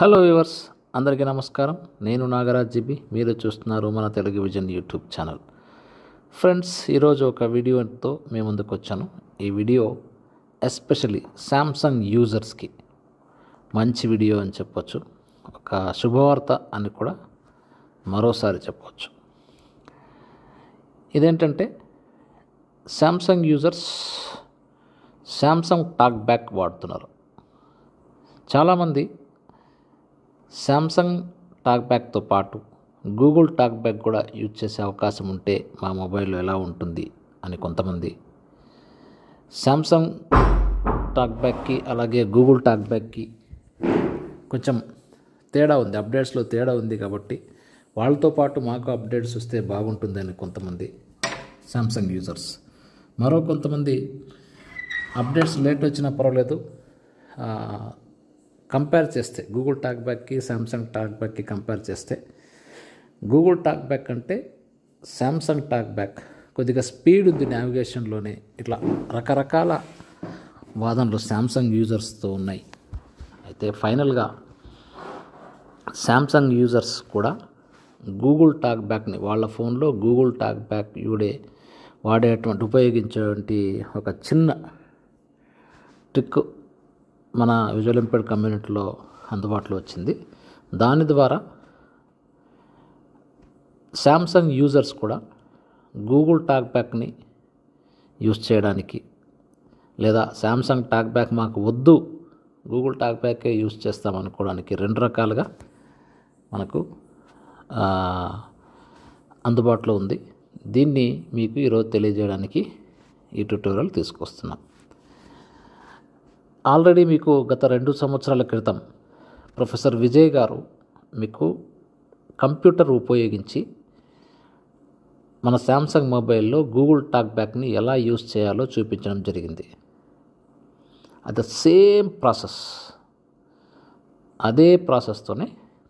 Hello viewers, అందరికీ నమస్కారం. నేను నాగరాజ్ జీబీ. మీరు చూస్తున్నారు మన Telugu vision YouTube channel. Friends, ఈరోజు ఒక వీడియోతో మేము ముందుకు వచ్చాను. ఈ వీడియో ఎస్పెషలీ శాంసంగ్ యూజర్స్కి మంచి వీడియో అని చెప్పొచ్చు, ఒక శుభవార్త అని కూడా మరోసారి చెప్పవచ్చు. ఇదేంటంటే Samsung users Samsung talk back వాడుతున్నారు. చాలామంది శాంసంగ్ టాక్ బ్యాక్తో పాటు గూగుల్ టాక్ బ్యాక్ కూడా యూజ్ చేసే అవకాశం ఉంటే మా మొబైల్లో ఎలా ఉంటుంది అని కొంతమంది, శాంసంగ్ టాక్ బ్యాక్కి అలాగే గూగుల్ టాక్ బ్యాక్కి కొంచెం తేడా ఉంది, అప్డేట్స్లో తేడా ఉంది కాబట్టి వాళ్ళతో పాటు మాకు అప్డేట్స్ వస్తే బాగుంటుందని కొంతమంది శాంసంగ్ యూజర్స్. మరో కొంతమంది అప్డేట్స్ లేట్ వచ్చినా పర్వాలేదు, కంపేర్ చేస్తే గూగుల్ టాక్ బ్యాక్కి శాంసంగ్ టాక్ బ్యాక్కి కంపేర్ చేస్తే గూగుల్ టాక్ బ్యాక్ అంటే శాంసంగ్ టాక్ బ్యాక్ కొద్దిగా స్పీడ్ ఉంది నావిగేషన్లోనే. ఇట్లా రకరకాల వాదనలు శాంసంగ్ యూజర్స్తో ఉన్నాయి. అయితే ఫైనల్గా శాంసంగ్ యూజర్స్ కూడా గూగుల్ టాక్ బ్యాక్ని వాళ్ళ ఫోన్లో గూగుల్ టాక్ బ్యాక్ ఉపయోగించేటువంటి ఒక చిన్న ట్రిక్ మన విజువల్ ఇంపైర్డ్ కమ్యూనిటీలో అందుబాటులో వచ్చింది. దాని ద్వారా శాంసంగ్ యూజర్స్ కూడా గూగుల్ టాక్ బ్యాక్ని యూజ్ చేయడానికి, లేదా శాంసంగ్ టాక్ బ్యాక్ మాకు వద్దు గూగుల్ టాక్ బ్యాకే యూజ్ చేస్తామనుకోవడానికి రెండు రకాలుగా మనకు అందుబాటులో ఉంది. దీన్ని మీకు ఈరోజు తెలియజేయడానికి ఈ ట్యుటోరియల్ తీసుకొస్తున్నాం. ఆల్రెడీ మీకు గత 2 సంవత్సరాల క్రితం ప్రొఫెసర్ విజయ్ గారు మీకు కంప్యూటర్ ఉపయోగించి మన శాంసంగ్ మొబైల్లో గూగుల్ టాక్ బ్యాక్ని ఎలా యూజ్ చేయాలో చూపించడం జరిగింది. అది సేమ్ ప్రాసెస్, అదే ప్రాసెస్తోనే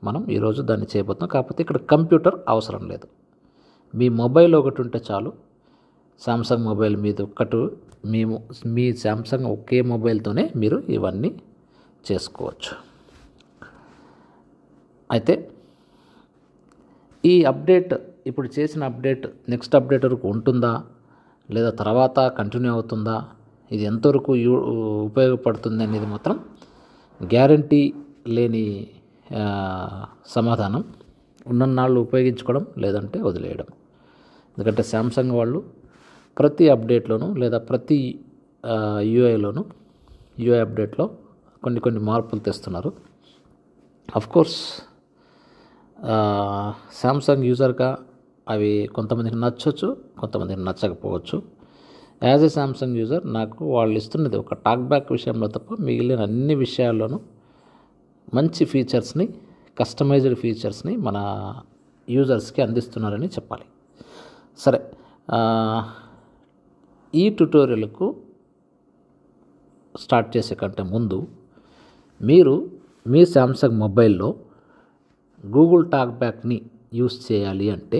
మనం ఈరోజు దాన్ని చేయబోతున్నాం. కాకపోతే ఇక్కడ కంప్యూటర్ అవసరం లేదు, మీ మొబైల్ ఒకటి ఉంటే చాలు. శాంసంగ్ మొబైల్ మీద మీ శాంసంగ్ ఒకే మొబైల్తోనే మీరు ఇవన్నీ చేసుకోవచ్చు. అయితే ఈ అప్డేట్, ఇప్పుడు చేసిన అప్డేట్ నెక్స్ట్ అప్డేట్ వరకు ఉంటుందా లేదా తర్వాత కంటిన్యూ అవుతుందా, ఇది ఎంతవరకు ఉపయోగపడుతుంది అనేది మాత్రం గ్యారంటీ లేని సమాధానం. ఉన్నన్నాళ్ళు ఉపయోగించుకోవడం, లేదంటే వదిలేయడం. ఎందుకంటే శాంసంగ్ వాళ్ళు ప్రతి అప్డేట్లోనూ లేదా ప్రతి యూఐ అప్డేట్లో కొన్ని మార్పులు తెస్తున్నారు. అఫ్కోర్స్ శాంసంగ్ యూజర్గా అవి కొంతమందికి నచ్చవచ్చు, కొంతమందికి నచ్చకపోవచ్చు. యాజ్ ఏ శాంసంగ్ యూజర్ నాకు వాళ్ళు ఇస్తున్నది ఒక టాక్ బ్యాక్ విషయంలో తప్ప మిగిలిన అన్ని విషయాల్లోనూ మంచి ఫీచర్స్ని, కస్టమైజ్డ్ ఫీచర్స్ని మన యూజర్స్కి అందిస్తున్నారని చెప్పాలి. సరే, ఈ ట్యుటోరియల్కు స్టార్ట్ చేసే కంటే ముందు మీరు మీ శాంసంగ్ మొబైల్లో గూగుల్ టాక్ బ్యాక్ని యూస్ చేయాలి అంటే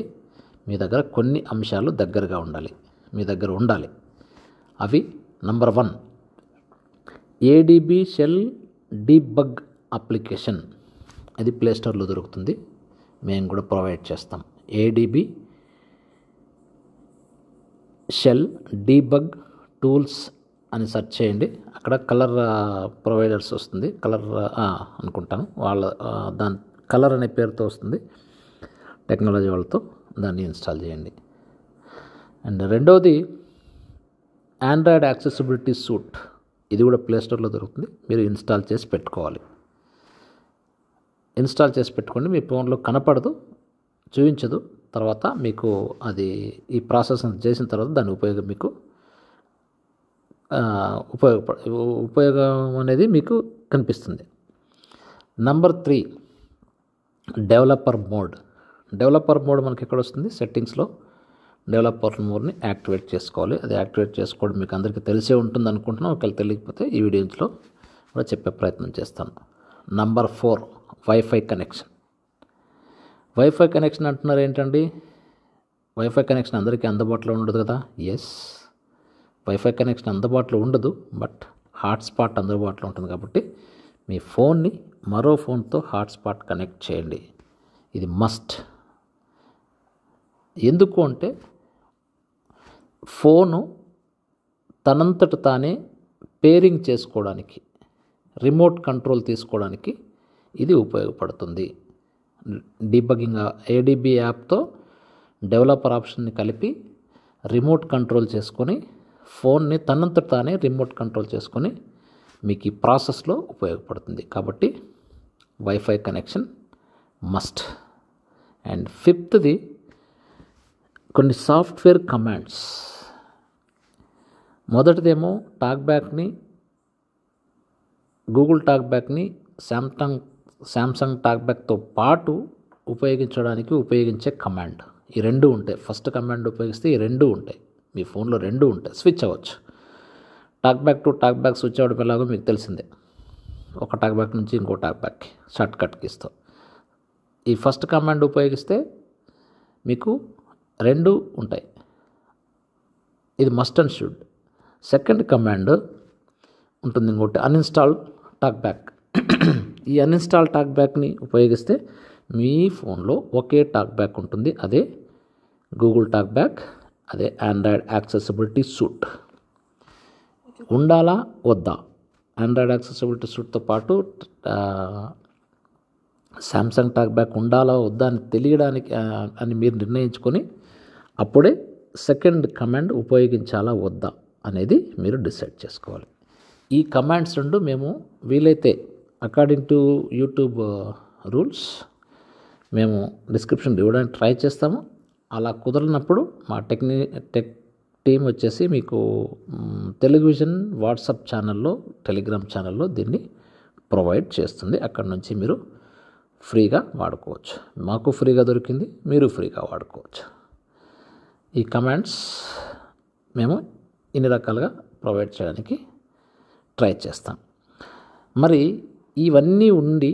మీ దగ్గర కొన్ని అంశాలు మీ దగ్గర ఉండాలి. అవి number 1, ADB shell debug application. అది ప్లేస్టోర్లో దొరుకుతుంది, మేము కూడా ప్రొవైడ్ చేస్తాం. ఏడీబీ షెల్ డీబగ్ టూల్స్ అని సెర్చ్ చేయండి. అక్కడ కలర్ ప్రొవైడర్స్ వస్తుంది, కలర్ అనుకుంటాను, దాని కలర్ అనే పేరుతో వస్తుంది. టెక్నాలజీ వాళ్ళతో దాన్ని ఇన్స్టాల్ చేయండి. అండ్ రెండవది ఆండ్రాయిడ్ యాక్సెసిబిలిటీ సూట్. ఇది కూడా ప్లేస్టోర్లో దొరుకుతుంది, మీరు ఇన్స్టాల్ చేసి పెట్టుకోవాలి. ఇన్స్టాల్ చేసి పెట్టుకోండి. మీ ఫోన్లో కనపడదు, చూపించదు. తర్వాత మీకు అది ఈ ప్రాసెస్ చేసిన తర్వాత దాని ఉపయోగం మీకు ఉపయోగం అనేది మీకు కనిపిస్తుంది. నంబర్ 3, డెవలపర్ మోడ్ మనకి ఎక్కడ వస్తుంది? సెట్టింగ్స్లో డెవలపర్ మోడ్ని యాక్టివేట్ చేసుకోవాలి. అది యాక్టివేట్ చేసుకోవడం మీకు అందరికీ తెలిసే ఉంటుంది అనుకుంటున్నాను. ఒకవేళ తెలియకపోతే ఈ వీడియోలో కూడా చెప్పే ప్రయత్నం చేస్తాను. Number 4, wifi connection. Wifi connection అంటున్నారు ఏంటండి? వైఫై కనెక్షన్ అందరికీ అందుబాటులో ఉండదు కదా. ఎస్, వైఫై కనెక్షన్ అందుబాటులో ఉండదు, బట్ హాట్స్పాట్ అందుబాటులో ఉంటుంది. కాబట్టి మీ ఫోన్ని మరో ఫోన్తో హాట్స్పాట్ కనెక్ట్ చేయండి. ఇది మస్ట్. ఎందుకు అంటే ఫోను తనంతట తానే పేరింగ్ చేసుకోవడానికి, రిమోట్ కంట్రోల్ తీసుకోవడానికి ఇది ఉపయోగపడుతుంది. డీబగ్గింగ్ ADB యాప్తో డెవలపర్ ఆప్షన్ని కలిపి రిమోట్ కంట్రోల్ చేసుకొని ఫోన్ని తనంతట తానే రిమోట్ కంట్రోల్ చేసుకొని మీకు ఈ ప్రాసెస్లో ఉపయోగపడుతుంది. కాబట్టి వైఫై కనెక్షన్ మస్ట్. అండ్ ఫిఫ్త్ది కొన్ని సాఫ్ట్వేర్ కమాండ్స్. మొదటిదేమో టాక్బ్యాక్ని, గూగుల్ టాక్బ్యాక్ని శాంసంగ్ టాక్బ్యాక్తో పాటు ఉపయోగించే కమాండ్. ఈ రెండు ఉంటాయి. ఫస్ట్ కమాండ్ ఉపయోగిస్తే ఈ రెండు ఉంటాయి. మీ ఫోన్లో రెండు ఉంటాయి. స్విచ్ అవ్వచ్చు. టాక్బ్యాక్ టు టాక్బ్యాక్ స్విచ్ అవ్వడం ఎలాగో మీకు తెలిసిందే. ఒక టాక్బ్యాక్ నుంచి ఇంకో టాక్బ్యాక్కి షార్ట్ కట్కి ఇస్తాం. ఈ ఫస్ట్ కమాండ్ ఉపయోగిస్తే మీకు రెండు ఉంటాయి. ఇది must and should. Second command ఉంటుంది ఇంకోటి, అన్ఇన్స్టాల్ టాక్బ్యాక్. ఈ అన్ఇన్స్టాల్ టాక్బ్యాక్ని ఉపయోగిస్తే మీ ఫోన్లో ఒకే టాక్బ్యాక్ ఉంటుంది. అదే గూగుల్ టాక్బ్యాక్, అదే ఆండ్రాయిడ్ యాక్సెసిబిలిటీ సూట్. ఉండాలా వద్దా? ఆండ్రాయిడ్ యాక్సెసిబిలిటీ సూట్తో పాటు శాంసంగ్ టాక్బ్యాక్ ఉండాలా వద్దా అని తెలియడానికి అని మీరు నిర్ణయించుకొని అప్పుడే సెకండ్ కమాండ్ ఉపయోగించాలా వద్దా అనేది మీరు డిసైడ్ చేసుకోవాలి. ఈ కమాండ్స్ రెండు మేము వీలైతే అకార్డింగ్ టు యూట్యూబ్ రూల్స్ మేము డిస్క్రిప్షన్ ఇవ్వడానికి ట్రై చేస్తాము. అలా కుదరనప్పుడు మా టెక్ టీం వచ్చేసి మీకు టెలివిజన్ వాట్సాప్ ఛానల్లో, టెలిగ్రామ్ ఛానల్లో దీన్ని ప్రొవైడ్ చేస్తుంది. అక్కడ నుంచి మీరు ఫ్రీగా వాడుకోవచ్చు. మాకు ఫ్రీగా దొరికింది, మీరు ఫ్రీగా వాడుకోవచ్చు. ఈ కమాండ్స్ మేము ఇన్ని రకాలుగా ప్రొవైడ్ చేయడానికి ట్రై చేస్తాం. మరి ఇవన్నీ ఉండి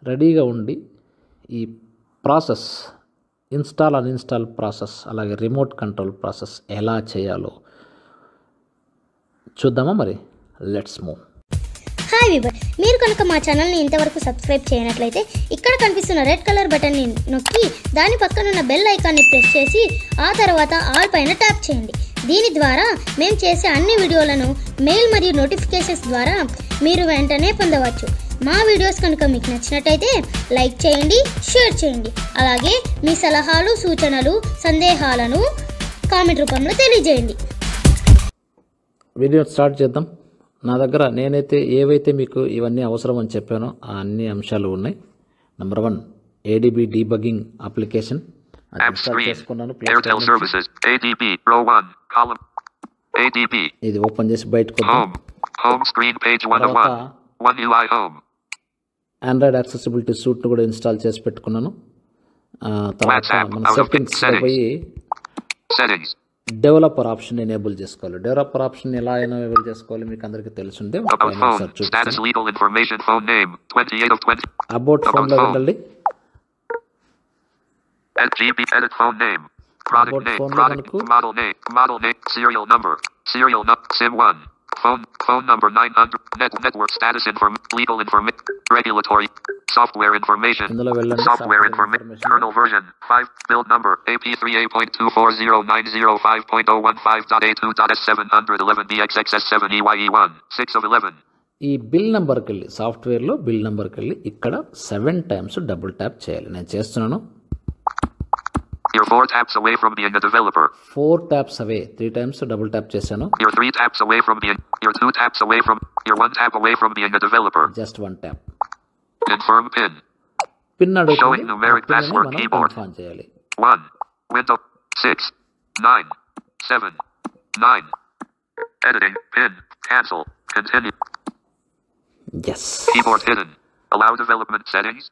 రెడీగా ఉండి ఈ ప్రాసెస్ ఇన్స్టాల్ అన్ఇన్స్టాల్ ప్రాసెస్, అలాగే రిమోట్ కంట్రోల్ ప్రాసెస్ ఎలా చేయాలో చూద్దామా? మరి లెట్స్ మూవ్. హాయ్ వీవర్, మీరు కనుక మా ఛానల్ని ఇంతవరకు సబ్స్క్రైబ్ చేయనట్లయితే ఇక్కడ కనిపిస్తున్న రెడ్ కలర్ బటన్ని నొక్కి దాని పక్కనున్న బెల్ ఐకాన్ని ప్రెస్ చేసి ఆ తర్వాత ఆల్ పైన ట్యాప్ చేయండి. దీని ద్వారా మేము చేసే అన్ని వీడియోలను మెయిల్ మరియు నోటిఫికేషన్స్ ద్వారా మీరు వెంటనే పొందవచ్చు. మా వీడియోస్ కనుక మీకు నచ్చినట్టయితే లైక్ చేయండి, షేర్ చేయండి. అలాగే మీ సలహాలు, సూచనలు, సందేహాలను కామెంట్ రూపంలో తెలియజేయండి. వీడియో స్టార్ట్ చేద్దాం. నా దగ్గర నేనైతే ఏవైతే మీకు ఇవన్నీ అవసరం అని చెప్పానో ఆ అన్ని అంశాలు ఉన్నాయి. నెంబర్ 1 ADB డీబగ్గింగ్ అప్లికేషన్ చేసుకున్నాను. ఇది ఓపెన్ చేసి బయటకు ఆండ్రాయిడ్ యాక్సెసిబిలిటీ సూట్ కూడా ఇన్స్టాల్ చేసి పెట్టుకున్నాను. తర్వాత మన సెట్టింగ్స్ పోయి డెవలపర్ ఆప్షన్ ఎనేబుల్ చేసుకోవాలి. డెవలపర్ ఆప్షన్ ఎలా ఎనేబుల్ చేసుకోవాలి మీకు అందరికీ తెలుసుంటే అబౌట్ ఫోన్ లో వెళ్ళండి. Product name, product model name, serial number, SIM1, phone number 900, network status legal information, regulatory, software information, kernel version, 5, build number, AP3A.24090.5.015.A2.711BXXS7EYE1, 6 of 11. ఈ bill నెంబర్కి వెళ్ళి సాఫ్ట్వేర్లో బిల్ నెంబర్కి వెళ్ళి ఇక్కడ 7 times డబుల్ ట్యాప్ చేయాలి. నేను చేస్తున్నాను. You're 4 taps away from being a developer. 4 taps away. 3 times double tap చేశాను. You're 3 taps away from being. You're 2 taps away from. You're 1 tap away from being a developer. Just 1 tap. Confirm PIN. PIN అడుగుతుంది. Showing numeric password keyboard. 1 window 6 9 7 9. Editing PIN cancel continue. Yes. Keyboard hidden. Allow development settings.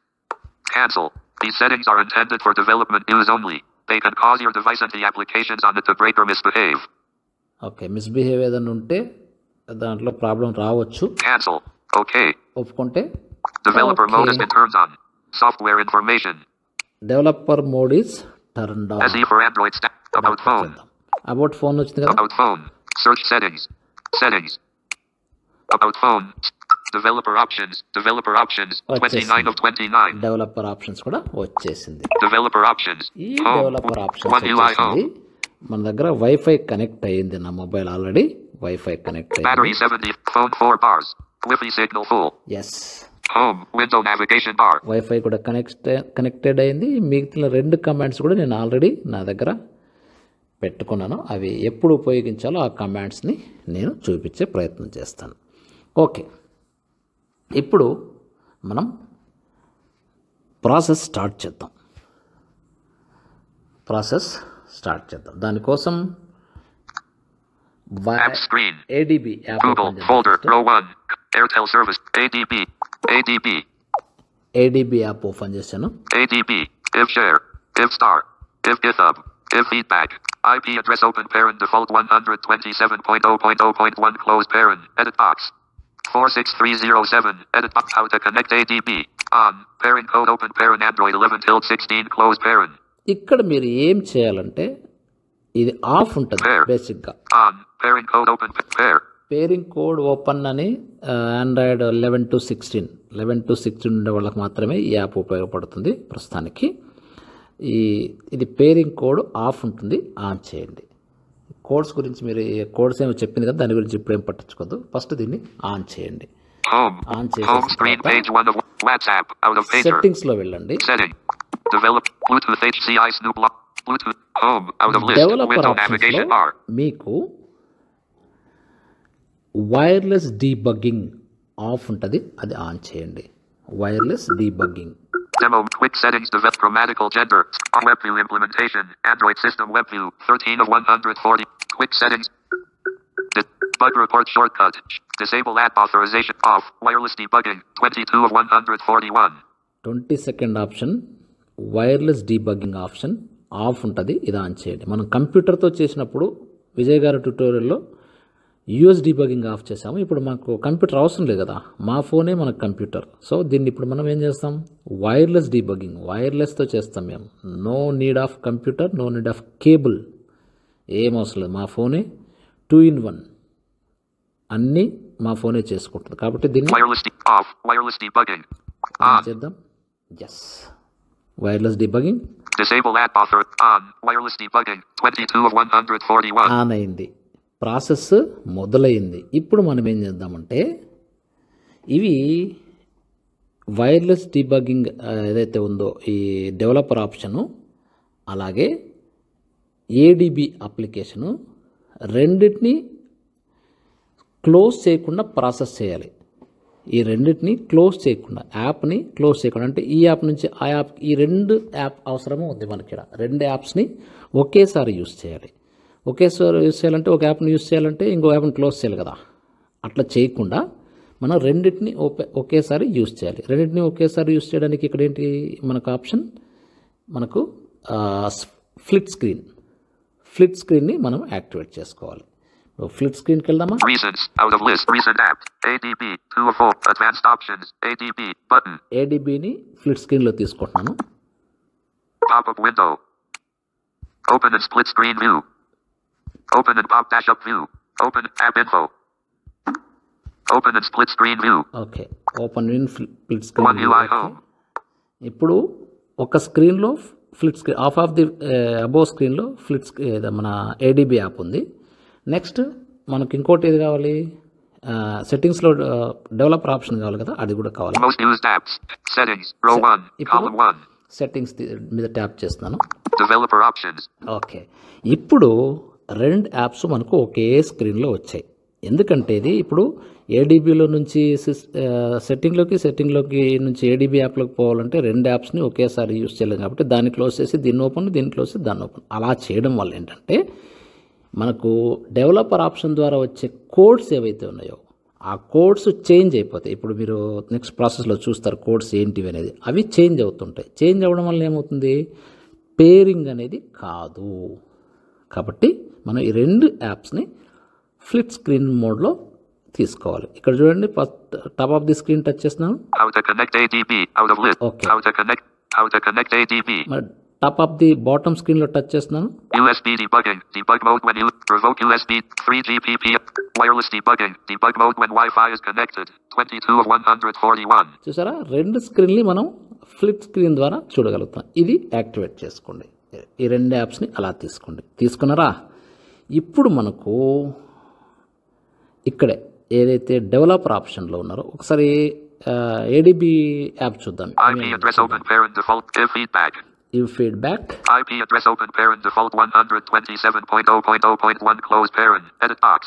Cancel. These settings are intended for development use only. They can cause your device and the applications on it to break or misbehave. Okay, misbehave ఏదైనా ఉంటే దాంట్లో problem రావచ్చు. Cancel. Okay. ఒప్పుకుంటే developer mode has been turned on. Software information. Developer mode is turned on. SE for Android about phone. About phone వచ్చింది కదా. About phone. Search settings. Settings. About phone. Developer options. Developer options. 29 of 29. Developer options కూడా వచ్చేసింది. Developer options. ఈ Home. Developer options One UI వచ్చేసింది. home. మన దగ్గర wifi connect అయ్యింది. నా mobile already wifi connect Battery అయ్యింది. 70. Phone 4 bars. Wi-Fi signal full. Yes, Home. Window navigation bar. Wifi కూడా కనెక్టెడ్ అయింది. మిగతా 2 కమాండ్స్ కూడా నేను ఆల్రెడీ నా దగ్గర పెట్టుకున్నాను. అవి ఎప్పుడు ఉపయోగించాలో ఆ కమాండ్స్ని నేను చూపించే ప్రయత్నం చేస్తాను. ఓకే, ఇప్పుడు మనం ప్రాసెస్ స్టార్ట్ చేద్దాం. దానికోసం App screen. ADB app Google. Folder. Row 1. Airtel service. ADB. ADB. ADB app open చేశాను. ADB. If share. If star. If GitHub. If feedback. IP address open parent default 127.0.0.1 close parent. Edit box. 46307. Edit box. How to connect ADB. On. Parent code open parent Android 11/16 close parent. ఇక్కడ మీరు ఏం చేయాలంటే ఇది of ఉంటుంది బేసిక్గా. On. Parent code open pair. Pairing code open అని Android 11 to 16 ఉండే వాళ్ళకి మాత్రమే ఈ యాప్ ఉపయోగపడుతుంది ప్రస్తుతానికి. ఇది పేరింగ్ కోడ్ ఆఫ్ ఉంటుంది, ఆన్ చేయండి. కోడ్స్ గురించి మీరు కోడ్స్ ఏమో చెప్పింది కదా, దాని గురించి ఇప్పుడు ఏం పట్టించుకోవద్దు. ఫస్ట్ దీన్ని ఆన్ చేయండి. Home. ఆన్ Home screen చేసి page 1 of WhatsApp out of pager. సెట్టింగ్స్లో వెళ్ళండి. Setting. Develop Bluetooth HCI Snoop Lock. Bluetooth home out of list. Developer Window ఆప్షన్స్లో navigation bar. మీకు వైర్లెస్ డీబగ్గింగ్ ఆఫ్ ఉంటుంది, అది ఆన్ చేయండి. Wireless debugging. Demo quick settings develop grammatical gender. WebView implementation. Android system WebView 13 of 140. Quick settings. Bug report shortcut. Disable app authorization off. Wireless debugging 22 of 141. 22nd option wireless debugging option of ఉంటుంది, ఇది on చేయండి. మనం కంప్యూటర్తో చేసినప్పుడు విజయ్ గారి ట్యూటోరియల్లో US debugging of చేసాము. ఇప్పుడు మనకు computer అవసరం లేదు కదా, మా ఫోనే మనకు కంప్యూటర్. సో దీన్ని ఇప్పుడు మనం ఏం చేస్తాం, వైర్లెస్ డీబగ్గింగ్ వైర్లెస్తో చేస్తాం మేము. No need of computer, no need of cable, ఏం అవసరం లేదు. మా ఫోనే 2-in-1 అన్నీ మా ఫోనే చేసుకుంటుంది. కాబట్టి దీన్ని Wireless debugging. ఆన్ చేద్దాం. Yes, wireless debugging Disable app author on. Wireless debugging 22 of 141. On అయింది, ప్రాసెస్ మొదలైంది. ఇప్పుడు మనం ఏం చేద్దామంటే ఇవి వైర్లెస్ డీబగ్గింగ్ ఏదైతే ఉందో ఈ డెవలపర్ ఆప్షను, అలాగే ఏడిబి అప్లికేషను రెండింటిని క్లోజ్ చేయకుండా ప్రాసెస్ చేయాలి. ఈ రెండింటిని క్లోజ్ చేయకుండా, యాప్ని క్లోజ్ చేయకుండా, అంటే ఈ యాప్ నుంచి ఆ యాప్, ఈ 2 యాప్ అవసరము ఉంది మనకి. 2 యాప్స్ని ఒకేసారి యూజ్ చేయాలి. ఒకేసారి యూజ్ చేయాలంటే ఒక యాప్ని యూజ్ చేయాలంటే ఇంకో యాప్ని క్లోజ్ చేయాలి కదా. అట్లా చేయకుండా మనం రెండింటిని ఒకేసారి యూజ్ చేయాలి. రెండింటిని ఒకేసారి యూజ్ చేయడానికి ఇక్కడ ఏంటి మనకు ఆప్షన్, మనకు ఫ్లిట్ స్క్రీన్ని మనం యాక్టివేట్ చేసుకోవాలి. ఫ్లిట్ స్క్రీన్కి వెళ్దామా. Reasons out of list. Recent app. ADB 2 of 4. Advanced options. ADB button. ఏడిబిని ఫ్లిట్ స్క్రీన్లో తీసుకుంటున్నాను. Pop-up window. Open and split screen view. Open and pop dash up view. Open app info. Open and split screen view. Okay, open in split One UI screen. home. ఇప్పుడు ఒక స్క్రీన్లో flit screen, of the above స్క్రీన్లో మన ADB app ఉంది. Next మనకి ఇంకోటి ఏది కావాలి, సెట్టింగ్స్లో డెవలపర్ ఆప్షన్ కావాలి కదా, అది కూడా కావాలి. Most used apps. Settings. Row 1. Column 1. Settings మీద ట్యాప్ చేస్తున్నాను. Developer options. ఓకే, ఇప్పుడు 2 యాప్స్ మనకు ఒకే స్క్రీన్లో వచ్చాయి. ఎందుకంటే ఇది ఇప్పుడు ఏడిబిలో నుంచి సెట్టింగ్లోకి నుంచి ఏడిబి యాప్లోకి పోవాలంటే 2 యాప్స్ని ఒకేసారి యూజ్ చేయలేం. కాబట్టి దాన్ని క్లోజ్ చేసి దీన్ని ఓపెన్, దీన్ని క్లోజ్ చేసి దాన్ని ఓపెన్. అలా చేయడం వల్ల ఏంటంటే మనకు డెవలపర్ ఆప్షన్ ద్వారా వచ్చే కోడ్స్ ఏవైతే ఉన్నాయో ఆ కోడ్స్ చేంజ్ అయిపోతాయి. ఇప్పుడు మీరు నెక్స్ట్ ప్రాసెస్లో చూస్తారు కోడ్స్ ఏంటివి అనేది, అవి చేంజ్ అవుతుంటాయి. చేంజ్ అవ్వడం వల్ల ఏమవుతుంది, పేరింగ్ అనేది కాదు. కాబట్టి మనం ఈ 2 యాప్స్ని ఫ్లిట్ స్క్రీన్ మోడ్లో తీసుకోవాలి. ఇక్కడ చూడండి, first top of the screen touch చేస్తున్నాను. How to connect ADB out of list. Okay. How to connect ADB. మరి టాప్ ఆఫ్ ది బాటమ్ స్క్రీన్లో టచ్ చేస్తున్నాను. USB debugging. Debug mode when you revoke USB 3GPP. Wireless debugging. Debug mode when Wi-Fi is connected. 22 of 141. చూసారా, 2 స్క్రీన్ని మనం flip screen ద్వారా చూడగలుగుతాం. ఇది activate చేసుకోండి. ఈ 2 యాప్స్ని అలా తీసుకోండి. తీసుకున్నారా? ఇప్పుడు మనకు ఇక్కడే ఏదైతే డెవలపర్ ఆప్షన్లో ఉన్నారో ఒకసారి ఏడీబీ యాప్ చూద్దాం. IP address open parent default. Give feedback. ఈ feedback IP address open parent default 127.0.0.1 close parent. Edit box.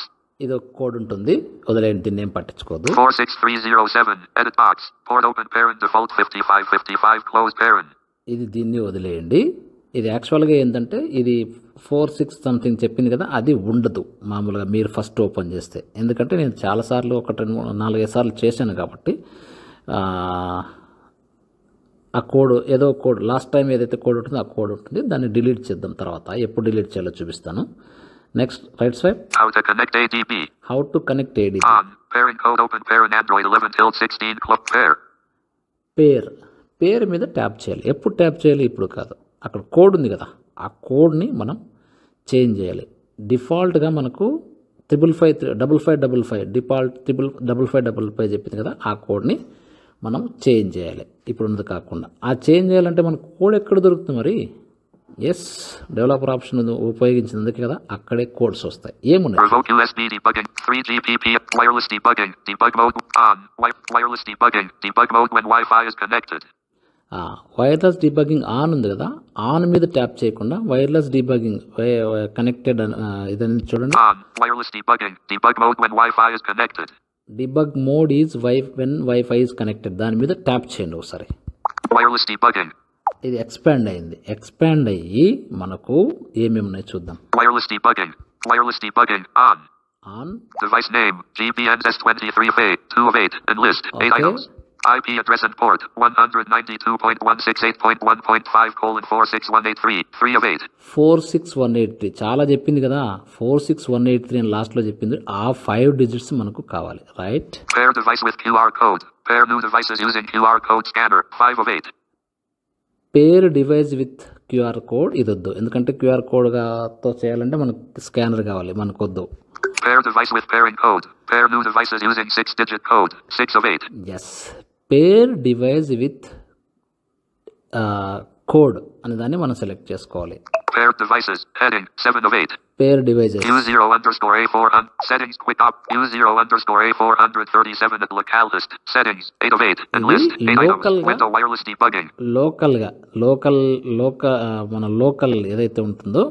ఇది ఒక కోడ్ ఉంటుంది, వదిలేయండి, దీన్ని ఏం పట్టించుకోదు. 46307. Edit box. Port open parent default 5555 close parent. ఇది దీన్ని వదిలేయండి. ఇది యాక్చువల్గా ఏంటంటే ఇది 46 సంథింగ్ చెప్పింది కదా, అది ఉండదు మామూలుగా మీరు ఫస్ట్ ఓపెన్ చేస్తే. ఎందుకంటే నేను చాలాసార్లు 4-5 సార్లు చేశాను కాబట్టి ఆ కోడ్ ఏదో కోడ్ లాస్ట్ టైం ఏదైతే కోడ్ ఉంటుందో ఆ కోడ్ ఉంటుంది. దాన్ని డిలీట్ చేద్దాం తర్వాత. ఎప్పుడు డిలీట్ చేయాలో చూపిస్తాను. Next right swipe. How to connect ADB. How to connect ADB. On. Pairing code open parent Android 11-16 clock pair. పేరు మీద ట్యాప్ చేయాలి. ఎప్పుడు ట్యాప్ చేయాలి? ఇప్పుడు కాదు. అక్కడ కోడ్ ఉంది కదా, ఆ కోడ్ని మనం చేంజ్ చేయాలి. డిఫాల్ట్గా మనకు 5555 డిఫాల్ట్ 5555 చెప్పింది కదా, ఆ కోడ్ని మనం చేంజ్ చేయాలి. ఇప్పుడు ఉన్నది కాకుండా ఆ చేంజ్ చేయాలంటే మనకు కోడ్ ఎక్కడ దొరుకుతుంది మరి? ఎస్, డెవలపర్ ఆప్షన్ ఉపయోగించినందుకు కదా అక్కడే కోడ్స్ వస్తాయి. ఏమున్నాయి? Revoke USB debugging 3GPP. Wireless debugging. Debug mode on. Wireless debugging. Debug mode when Wi-Fi is connected. Wireless debugging on ఉంది కదా, ఆన్ మీద ట్యాప్ చేయకుండా వైర్లెస్ డీబగ్గింగ్ కనెక్టెడ్ ఇదని చూడండి. On. Wireless debugging. Debug mode when Wi-Fi is connected. Debug mode is when wifi is connected. దాని మీద tap చేయండి ఒకసారి. Wireless debugging. ఇది ఎక్స్పాండ్ అయింది. ఎక్స్పాండ్ అయ్యి మనకు ఏమేమి ఉన్నాయి చూద్దాం. Wireless debugging. Wireless debugging on. Device name GPNS23FA 2 of 8 and list 8 items. IP address and port 192.168.1.5:46183 3 of 8. 46183 చాలా చెప్పింది కదా, 46183 అని లాస్ట్లో చెప్పింది. ఆ 5 డిజిట్స్ మనకు కావాలి. Right. Pair device with QR code. Pair new devices using QR code scanner 5 of 8. Pair device with QR code ఇది వద్దు, ఎందుకంటే క్యూఆర్ కోడ్తో చేయాలంటే మనకు స్కానర్ కావాలి, మనకు వద్దు. Pair device with pairing code. Pair new devices using 6-digit code 6 of 8. Yes, pair device with code అనే దాన్ని మనం సెలెక్ట్ చేసుకోవాలి. Pair devices heading 7 of 8. Pair devices U0_A400 settings quick up U0_A437 at localhost settings 8 of 8 and list 8 items. Window wireless debugging. మన local ఏదైతే ఉంటుందో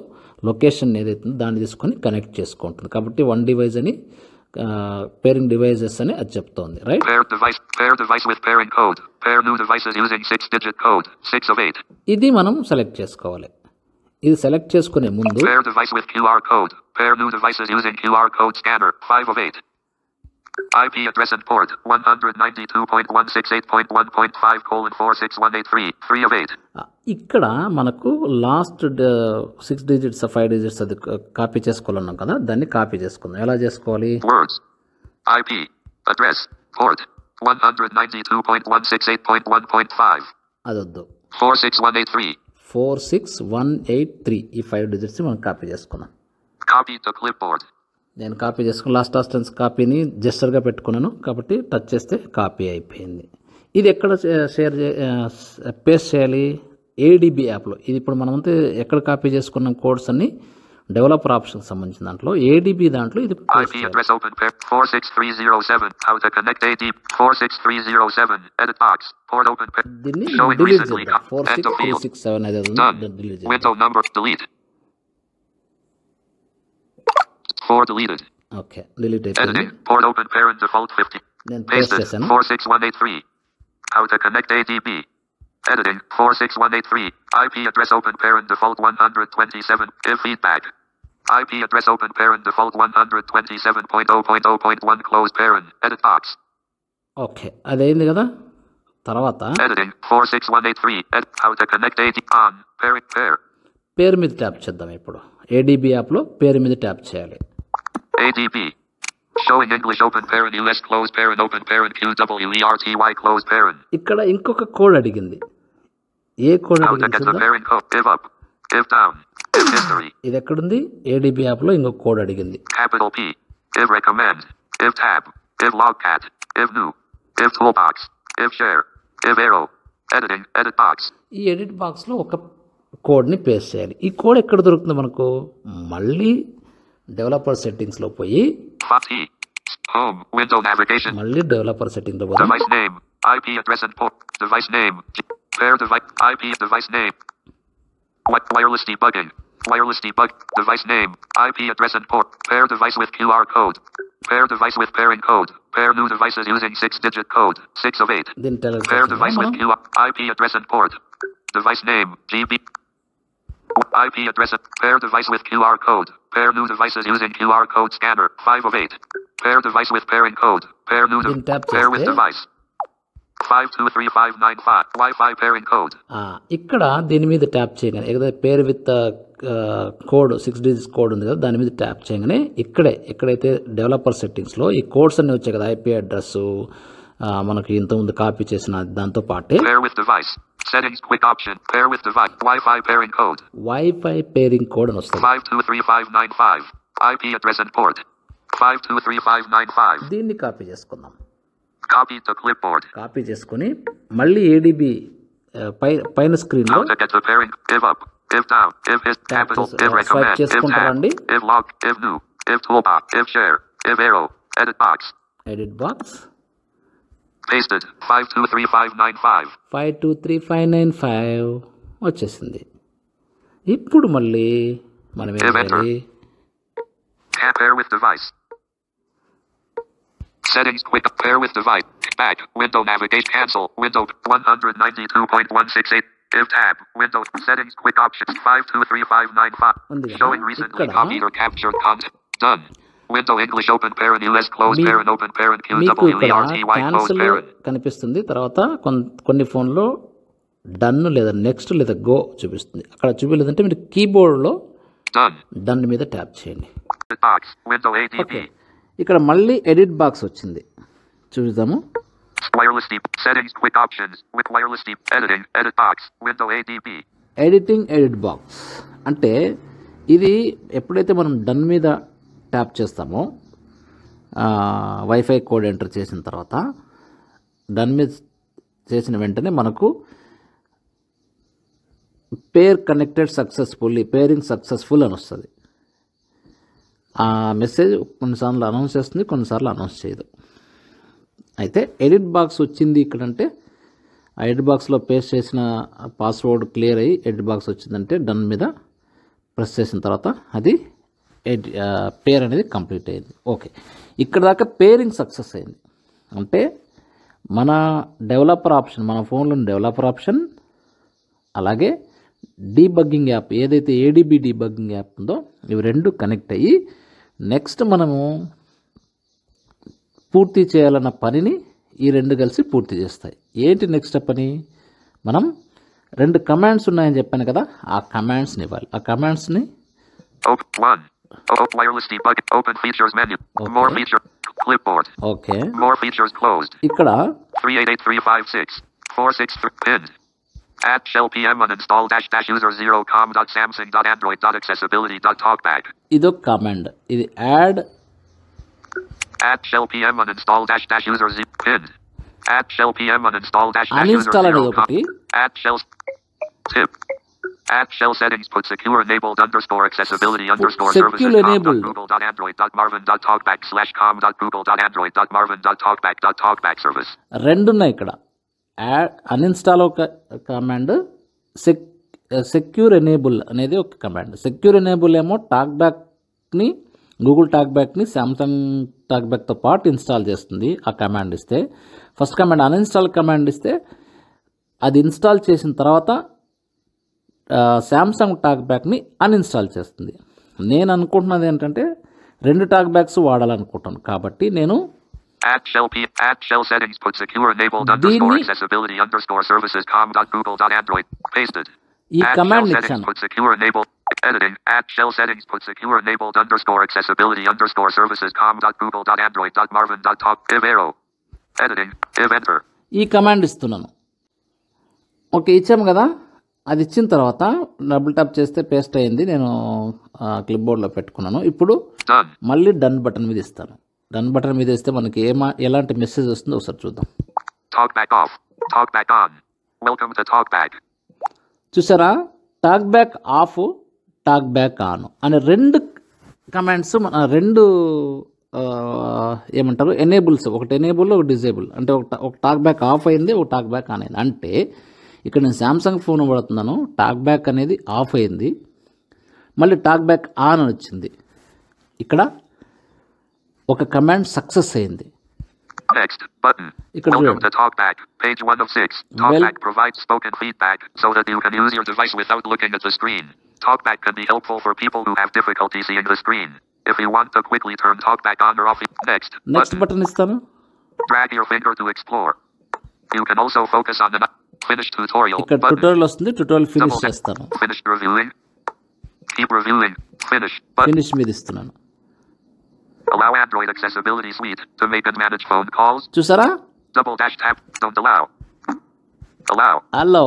location ఏదైతే ఉందో దాన్ని తీసుకొని కనెక్ట్ చేసుకుంటుంది. కాబట్టి 1 డివైస్ అని పేరింగ్ డివైజెస్ అని అది చెప్తోంది. Right. Pair device with pairing code. Pair new devices using 6-digit code 6 of 8. ఇది మనం సెలెక్ట్ చేసుకోవాలి. ఇది సెలెక్ట్ చేసుకునే ముందు Pair device with QR code. Pair new devices using QR code scanner 5 of 8. IP address and port 192.168.1.5:46183 3 of 8. ఇక్కడ మనకు last 6 digits 5 digits అది copy చేసుకోవాలన్నాం కదా, దాన్ని కాపీ చేసుకుందాం. ఎలా చేసుకోవాలి? Words. IP address port 192.168.1.5. అది వద్దు. 46183. 46183 ఈ 5 డిజిట్స్ మనం కాపీ చేసుకున్నాం. Copy to clipboard. నేను కాపీ చేసుకుని లాస్ట్ ఆస్టెన్స్ కాపీని జెస్టర్గా పెట్టుకున్నాను కాబట్టి టచ్ చేస్తే కాపీ అయిపోయింది. ఇది ఎక్కడ పేస్ట్ చేయాలి? ఏడీబీ యాప్లో. ఇది ఇప్పుడు మనమంతా ఎక్కడ కాపీ చేసుకున్నాం కోడ్స్ అన్ని డెవలపర్ ఆప్షన్కి సంబంధించిన దాంట్లో ఏడీబీ దాంట్లో ఇది IP address open pair 46307. How to connect ADB 46307. Edit box. Port open pair. దీన్ని Showing డిలీట్ recently. చేద్దాం. End of field. 46367 అనేది ఉంది, Done. డిలీట్ చేద్దాం. Window number delete. 4 deleted. Okay, delete అయిపోయింది. Editing. Port open parent default 50. నేను paste Pasted. చేశాను. 46183. How to connect ADB. Editing. 46183. IP address open parent default 127. Give feedback. IP address open parent default 127.0.0.1 close parent. Edit box. Okay, అదైంది కదా. తర్వాత Editing. 46183. How to connect ADB on. Parent pair. పేరు మీద tap చేద్దాం. ఇప్పుడు ADB యాప్లో పేరు మీద ట్యాప్ చేయాలి. ADB. Showing English open parent US close parent open parent QWERTY close parent. ఇక్కడ ఇంకొక కోడ్ అడిగింది. ఏ కోడ్ How to అడిగింది get the చూద్దాం. pairing code. If up. If down. If history. ఇది ఎక్కడుంది? ఏడిబి యాప్లో ఇంకో కోడ్ అడిగింది. Capital P. If recommend. If tab. If logcat. If new. If toolbox. If share. If arrow. Editing. Edit box. ఈ edit బాక్స్లో ఒక కోడ్ని పేస్ట్ చేయాలి. ఈ కోడ్ ఎక్కడ దొరుకుతుంది మనకు? మళ్ళీ డెవలపర్ సెట్టింగ్స్లో పోయి Font E. Home. Window navigation. మళ్ళీ డెవలపర్ సెట్టింగ్లో పోదాం. Device name. IP address and port. Device name. Pair device. IP device name. Wireless debugging. Wireless debug. Device name. IP address and port. Pair device with QR code. Pair device with pairing code. Pair new devices using 6-digit code. 6 of 8. దీన్ని teller Pair device with QR. IP address and port. Device name. GB. IP address. Pair device with QR code. Pair new devices using QR code scanner. 5 of 8. Pair device with pairing code. Pair new Then tap pair with చేస్తే device. 523595. Wi-Fi pairing code. ఇక్కడ దీని మీద tap చేయగానే ఏదైతే పేరు with code 6 digits code ఉంది కదా, దాని మీద ట్యాప్ చేయగానే ఎక్కడైతే డెవలపర్ సెట్టింగ్స్లో ఈ కోడ్స్ అన్నీ వచ్చాయి కదా, ఐపీ అడ్రస్ మనకి ఇంతకుముందు కాపీ చేసిన దాంతో పాటే Pair with device. Settings quick option. Pair with device. Wi-Fi pairing code. Wifi pairing code అని వస్తుంది. 523595. IP address and port. 523595. దీన్ని కాపీ చేసుకుందాం. Copy to clipboard. కాపీ చేసుకొని మళ్ళీ ఏడిబి పైన స్క్రీన్లో How to get the pairing. If up. If down. If is capital. If recommend. If tab. If log. If new. If toolbox. If share. If arrow. Edit box. Edit box Pasted. 523595. 523595 వచ్చేసింది. ఇప్పుడు మళ్ళీ మనం ఏం చేయాలి? Can't pair with device. Settings quick. Pair with device. Back. Window navigate. Cancel. Window 192.168. If tab. Window. Settings quick options. 523595. Showing recently copied or captured content. Done. Window English open parent US close parent open parent మీకు ఇక్కడ QWERTY close cancel parent. కనిపిస్తుంది. తర్వాత కొన్ని ఫోన్లో done లేదా next లేదా go చూపిస్తుంది. అక్కడ చూపించలేదంటే మీరు కీబోర్డ్లో Done. డన్ మీద ట్యాప్ చేయండి. Box. Window ADB. ఓకే, ఇక్కడ మళ్ళీ ఎడిట్ బాక్స్ వచ్చింది. చూద్దాము. Wireless deep. Settings quick options. With wireless deep. Editing. Edit box. Window ADB. Edit box అంటే ఇది ఎప్పుడైతే మనం డన్ మీద ట్యాప్ చేస్తామో వైఫై కోడ్ ఎంటర్ చేసిన తర్వాత డన్ మీద చేసిన వెంటనే మనకు పేర్ కనెక్టెడ్ సక్సెస్ఫుల్లీ, పేరింగ్ సక్సెస్ఫుల్ అని వస్తుంది. ఆ మెసేజ్ కొన్నిసార్లు అనౌన్స్ చేస్తుంది, కొన్నిసార్లు అనౌన్స్ చేయదు. అయితే ఎడిట్ బాక్స్ వచ్చింది ఇక్కడంటే ఆ ఎడిట్ బాక్స్లో పేస్ట్ చేసిన పాస్వర్డ్ క్లియర్ అయ్యి ఎడిట్ బాక్స్ వచ్చిందంటే డన్ మీద ప్రెస్ చేసిన తర్వాత అది పేర్ అనేది కంప్లీట్ అయింది. ఓకే, ఇక్కడ దాకా పేరింగ్ సక్సెస్ అయింది. అంటే మన డెవలపర్ ఆప్షన్, మన ఫోన్లో డెవలపర్ ఆప్షన్, అలాగే డీబగ్గింగ్ యాప్ ఏదైతే ఏడిబి డీబగ్గింగ్ యాప్ ఉందో ఇవి రెండు కనెక్ట్ అయ్యి నెక్స్ట్ మనము పూర్తి చేయాలన్న పనిని ఈ రెండు కలిసి పూర్తి చేస్తాయి. ఏంటి నెక్స్ట్ పని? మనం రెండు కమాండ్స్ ఉన్నాయని చెప్పాను కదా, ఆ కమాండ్స్ని ఇవ్వాలి. ఆ కమాండ్స్ని wireless debug. Open features menu. More feature. Clipboard. Okay, More features closed. ఇక్కడ 388356. 463. Pinned. Add shell PM uninstall --user 0com.samsung.android.accessibility.talkback. ఇదొక కమాండ్. ఇది add Add shell PM uninstall --user pinned. Add shell PM uninstall --user Uninstall అనేది 0com. ఒకటి. Add shell tip. Add shell settings put secure enabled _accessibility _services Secure enabled. .google.android.marvin.talkback/com.google.android.marvin.talkback service. రెండు ఉన్నాయి ఇక్కడ. Add uninstall ఒక command, secure enable అనేది ఒక command. Secure enable ఏమో టాక్బ్యాక్ని, Google టాక్బ్యాక్ని Samsung టాక్బ్యాక్తో పాటు ఇన్స్టాల్ చేస్తుంది. ఆ కమాండ్ ఇస్తే ఫస్ట్ కమాండ్ అన్ఇన్స్టాల్ కమాండ్ ఇస్తే అది ఇన్స్టాల్ చేసిన తర్వాత సామ్సంగ్ టాక్బ్యాక్ని అన్ఇన్స్టాల్ చేస్తుంది. నేను అనుకుంటున్నది ఏంటంటే రెండు టాక్బ్యాక్స్ వాడాలనుకుంటాను కాబట్టి నేను Add shell settings put secure enabled _accessibility _services com.google.android pasted. ఈ కమాండ్ settings ఇచ్చాను. put secure enabled editing. Add shell settings put secure enabled _accessibility _services com.google.android.marvin.talk if arrow editing if enter. ఈ command ఇస్తున్నాను. Okay, ఇచ్చాము కదా. అది ఇచ్చిన తర్వాత double tap చేస్తే పేస్ట్ అయింది. నేను క్లిప్ బోర్డ్లో పెట్టుకున్నాను. ఇప్పుడు Done. మళ్ళీ డన్ బటన్ మీద ఇస్తాను. డన్ బటన్ మీద ఇస్తే మనకి ఎలాంటి మెసేజ్ వస్తుందో ఒకసారి చూద్దాం. Talkback off. Talkback on. Welcome to Talkback. చూసారా, talk back of, talk back on అనే రెండు కమాండ్స్, రెండు ఏమంటారు ఎనేబుల్స్, ఒకటి ఎనేబుల్ ఒకటి డిజేబుల్. అంటే ఒక టాక్ బ్యాక్ ఆఫ్ అయింది, ఒక టాక్ బ్యాక్ ఆన్ అయింది. అంటే ఇక్కడ నేను శాంసంగ్ ఫోన్ వాడుతున్నాను, టాక్ బ్యాక్ అనేది ఆఫ్ అయింది, మళ్ళీ టాక్ బ్యాక్ ఆన్ అని వచ్చింది. ఇక్కడ ఒక కమాండ్ సక్సెస్ అయింది. Next button. ఇక్కడ Welcome చూడండి. to Talkback. Page 1 of 6. Talkback provides spoken feedback so that you can use your device without looking at the screen. Talkback can be helpful for people who have difficulty seeing the screen. If you want to quickly turn Talkback on or off, next next button. Button ఇస్తాను. Drag your finger to explore. You can also focus on the finish tutorial ఇక్కడ button. Tutorial వస్తుంది, tutorial Double finish tap. చేస్తాను. Finished reviewing. Keep reviewing. Finish button. Finish మీద ఇస్తున్నాను. Allow Android Accessibility Suite to make and manage phone calls. చూసారా, Double dash tap. Don't allow. Allow. Allow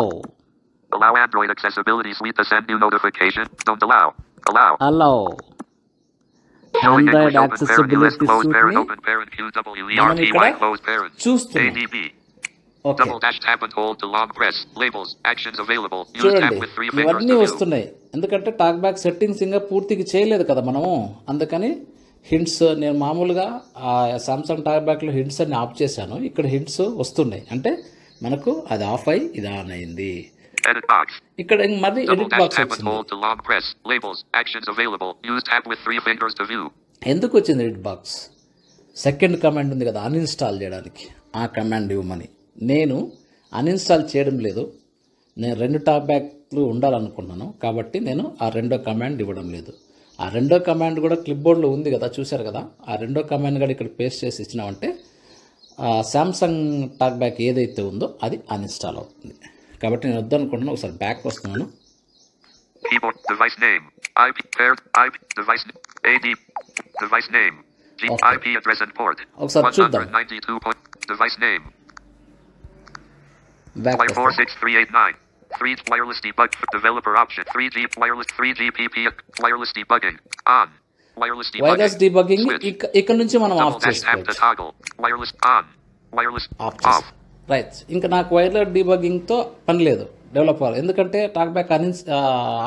Allow Android Accessibility Suite to send you notification. Don't allow. Allow. Allow Showing Android English open parent US accessibility closed parent సూట్ని open parent మనం ఇక్కడ QWERTY closed parent. చూస్తున్నాం. ADB. Okay, Double dash tap and hold to long press. Labels. Actions available. Use చూడండి, tap with 3 fingers ఇవన్నీ to view. వస్తున్నాయి. ఎందుకంటే talk back settings ఇంకా పూర్తిగా చేయలేదు కదా మనము. అందుకని హింట్స్ నేను మామూలుగా సామ్సంగ్ టాక్ బ్యాక్లో హింట్స్ అన్ని ఆఫ్ చేశాను. ఇక్కడ హింట్స్ వస్తున్నాయి, అంటే మనకు అది ఆఫ్ అయ్యి ఇది ఆన్ అయింది. Edit box. ఇక్కడ మళ్ళీ Double edit dash box tap and వచ్చింది. hold to long press. Labels. Actions available. Use tap with 3 fingers to view. ఎందుకు వచ్చింది ఎడిట్ బాక్స్? సెకండ్ కమాండ్ ఉంది కదా అన్ఇన్స్టాల్ చేయడానికి, ఆ కమాండ్ ఇవ్వమని. నేను అన్ఇన్స్టాల్ చేయడం లేదు, నేను 2 టాక్ బ్యాక్లు ఉండాలనుకున్నాను కాబట్టి నేను ఆ రెండో కమాండ్ ఇవ్వడం లేదు. ఆ రెండో కమాండ్ కూడా క్లిప్ బోర్డ్లో ఉంది కదా, చూశారు కదా. ఆ రెండో కమాండ్ కూడా ఇక్కడ పేస్ట్ చేసి ఇచ్చినామంటే శాంసంగ్ టాక్ బ్యాక్ ఏదైతే ఉందో అది అన్ఇన్స్టాల్ అవుతుంది. కాబట్టి నేను వద్దనుకుంటున్నాను. ఒకసారి బ్యాక్ వస్తున్నాను. Keyboard. Device name. IP. Paired. IP. Device. AD. Device name. Okay. IP address and port. ఒకసారి చూద్దాం. 192. Device name. Back Wire 46389. 3 wireless debug developer option. 3G wireless 3GPP wireless debugging on. Wireless debugging. Virus debugging Switch. ఇక్కడ నుంచి మనం Double of dash tap to చేసుకోవచ్చు. toggle. Wireless on. Wireless of off. చేసి right. ఇంకా నాకు wireless డీబగ్గింగ్తో పని లేదు developer, ఎందుకంటే టాక్ బ్యాక్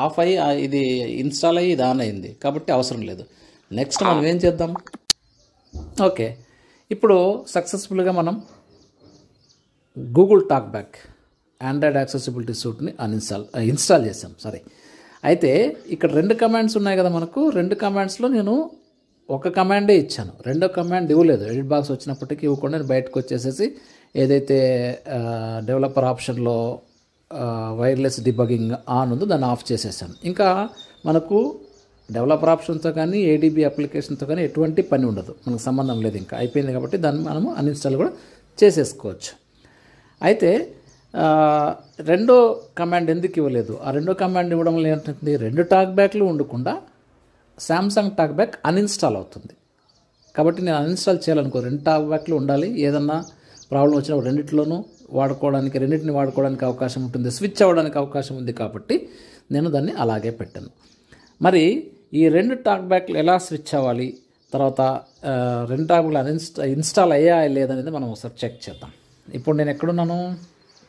ఆఫ్ అయ్యి ఇది ఇన్స్టాల్ అయ్యి ఇది ఆన్ అయింది కాబట్టి అవసరం లేదు. నెక్స్ట్ మనం ఏం చేద్దాం? ఓకే, ఇప్పుడు సక్సెస్ఫుల్గా మనం Google talk back Android accessibility సూట్ని ఇన్స్టాల్ చేసాం. సరే, అయితే ఇక్కడ 2 కమాండ్స్ ఉన్నాయి కదా మనకు. 2 కమాండ్స్లో నేను ఒక కమాండే ఇచ్చాను, రెండో కమాండ్ ఇవ్వలేదు. ఎడిట్ బాక్స్ వచ్చినప్పటికీ ఇవ్వకుండా నేను బయటకు వచ్చేసేసి ఏదైతే డెవలపర్ ఆప్షన్లో వైర్లెస్ డిబగింగ్ ఆన్ ఉందో దాన్ని ఆఫ్ చేసేసాను. ఇంకా మనకు డెవలపర్ ఆప్షన్తో కానీ ఏడీబీ అప్లికేషన్తో కానీ ఎటువంటి పని ఉండదు, మనకు సంబంధం లేదు, ఇంకా అయిపోయింది కాబట్టి దాన్ని మనము అన్ఇన్స్టాల్ కూడా చేసేసుకోవచ్చు. అయితే రెండో కమాండ్ ఎందుకు ఇవ్వలేదు? ఆ రెండో కమాండ్ ఇవ్వడం వల్ల ఏంటంటే 2 టాక్ బ్యాక్లు ఉండకుండా శాంసంగ్ టాక్ బ్యాక్ అన్ఇన్స్టాల్ అవుతుంది. కాబట్టి నేను అన్ఇన్స్టాల్ చేయాలనుకో 2 టాక్ బ్యాక్లు ఉండాలి. ఏదన్నా ప్రాబ్లం వచ్చినప్పుడు రెండింటిని వాడుకోవడానికి అవకాశం ఉంటుంది, స్విచ్ అవ్వడానికి అవకాశం ఉంది. కాబట్టి నేను దాన్ని అలాగే పెట్టాను. మరి ఈ 2 టాక్ బ్యాక్లు ఎలా స్విచ్ అవ్వాలి, తర్వాత 2 టాక్ బ్యాక్లు ఇన్స్టాల్ అయ్యాయా లేదనేది మనం ఒకసారి చెక్ చేద్దాం. ఇప్పుడు నేను ఎక్కడున్నాను?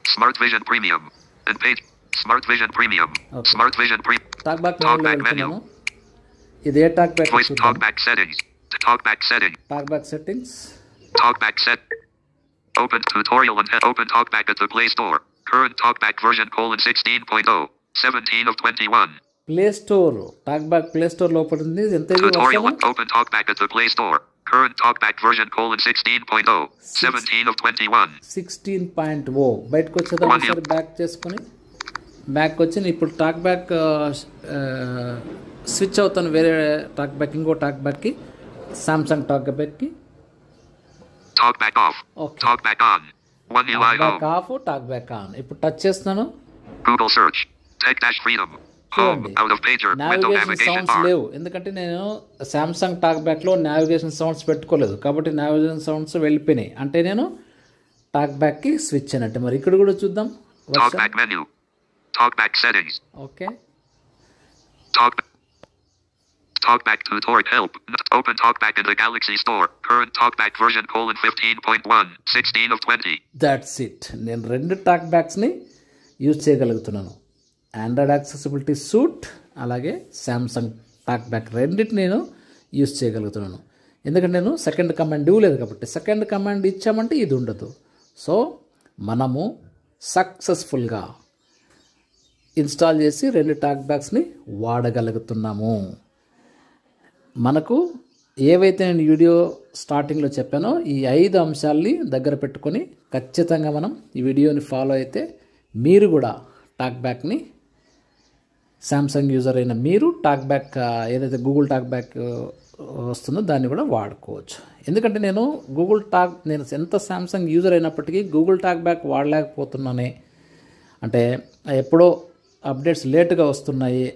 Smart Vision Premium. And page. Smart Vision Premium. Okay. Smart Vision Premium. Talk back Talkback menu. వెళ్తున్నాను. ఇది ఏ talk back? Voice talkback settings. Talkback setting. Talk back settings. Talkback set. Open tutorial and open Talkback at the Play Store. Current Talkback version :16.0. 17 of 21. Play store. Talk back play store లోపల ఉంది. ఎంత ఇది Tutorial వర్షము? and open Talkback at the Play Store. Current Talkback version :16.0. 17 of 21. 16.0. బయటకు వచ్చేద్దాం ఒకసారి. Back చేసుకొని back వచ్చి ఇప్పుడు టాక్ బ్యాక్ స్విచ్ అవుతాను వేరే టాక్ బ్యాక్, ఇంకో టాక్ బ్యాక్కి, సామ్సంగ్ టాక్ బ్యాక్కి. Talkback off. Okay. Talkback on. One UI talk back home. Of, talk back on. ఇప్పుడు టచ్ చేస్తున్నాను. Google search. Tech-freedom. Home. చూడండి, Out of pager. Window navigation navigation sounds bar. లేవు, ఎందుకంటే నేను Samsung talk బ్యాక్లో navigation sounds పెట్టుకోలేదు కాబట్టి navigation sounds వెళ్ళిపోయినాయి. అంటే నేను టాక్ బ్యాక్కి స్విచ్ అయినట్టు. మరి ఇక్కడ కూడా చూద్దాం. Talkback menu. Talkback settings. Okay, Talkback tutorial help. Open Talkback in the Galaxy Store. Current Talkback version :15.1. 16 of 20. That's it. నేను 2 టాక్ బ్యాక్స్ని యూజ్ చేయగలుగుతున్నాను. ఆండ్రాయిడ్ యాక్సెసిబిలిటీ సూట్ అలాగే శాంసంగ్ టాక్ బ్యాక్ రెండింటిని నేను యూజ్ చేయగలుగుతున్నాను. ఎందుకంటే నేను సెకండ్ కమాండ్ ఇవ్వలేదు కాబట్టి. సెకండ్ కమాండ్ ఇచ్చామంటే ఇది ఉండదు. సో మనము సక్సెస్ఫుల్గా ఇన్స్టాల్ చేసి 2 టాక్ బ్యాక్స్ని వాడగలుగుతున్నాము. మనకు ఏవైతే నేను వీడియో స్టార్టింగ్లో చెప్పానో ఈ 5 అంశాలని దగ్గర పెట్టుకొని ఖచ్చితంగా మనం ఈ వీడియోని ఫాలో అయితే మీరు కూడా టాక్ బ్యాక్ని శాంసంగ్ యూజర్ అయిన మీరు టాక్ బ్యాక్ ఏదైతే గూగుల్ టాక్ బ్యాక్ వస్తుందో దాన్ని కూడా వాడుకోవచ్చు. ఎందుకంటే నేను ఎంత శాంసంగ్ యూజర్ అయినప్పటికీ గూగుల్ టాక్ బ్యాక్ వాడలేకపోతున్నానే, అంటే ఎప్పుడో అప్డేట్స్ లేటుగా వస్తున్నాయి,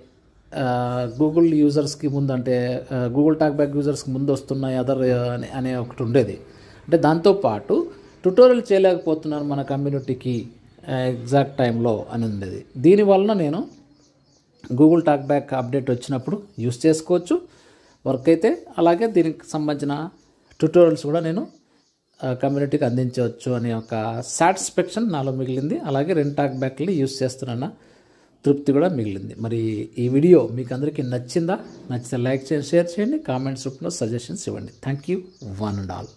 గూగుల్ యూజర్స్కి ముందు అంటే గూగుల్ టాక్ బ్యాక్ యూజర్స్కి ముందు వస్తున్నాయి అనే ఒకటి ఉండేది. అంటే దాంతోపాటు ట్యుటోరియల్ చేయలేకపోతున్నాను మన కమ్యూనిటీకి ఎగ్జాక్ట్ టైంలో అని ఉండేది. దీనివలన నేను గూగుల్ టాక్ బ్యాక్ అప్డేట్ వచ్చినప్పుడు యూస్ చేసుకోవచ్చు వర్క్ అయితే, అలాగే దీనికి సంబంధించిన ట్యుటోరియల్స్ కూడా నేను కమ్యూనిటీకి అందించవచ్చు అనే ఒక సాటిస్ఫాక్షన్ నాలో మిగిలింది. అలాగే 2 టాక్ బ్యాక్ని యూస్ చేస్తున్న తృప్తి కూడా మిగిలింది. మరి ఈ వీడియో మీకు అందరికీ నచ్చితే లైక్ చేయండి, షేర్ చేయండి, కామెంట్స్ రూపంలో సజెషన్స్ ఇవ్వండి. Thank you one and all.